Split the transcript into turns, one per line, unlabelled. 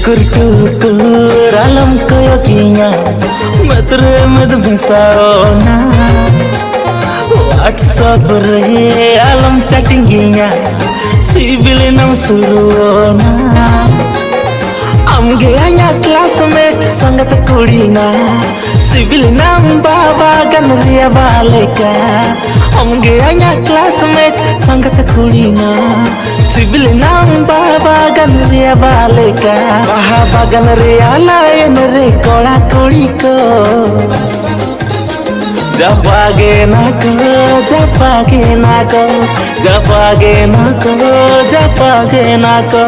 टुकुर आलम koyokinya matre med besarona WhatsApp re alam chattinginya sibil nam surona amge hanya classmate sangat kudina sibil nam baba gan ria baleka amge hanya classmate sangat kudina sibil nam baba gan ria baleka baba gan ria lain re kola kuriko japage nako japage nako japage nako japage nako।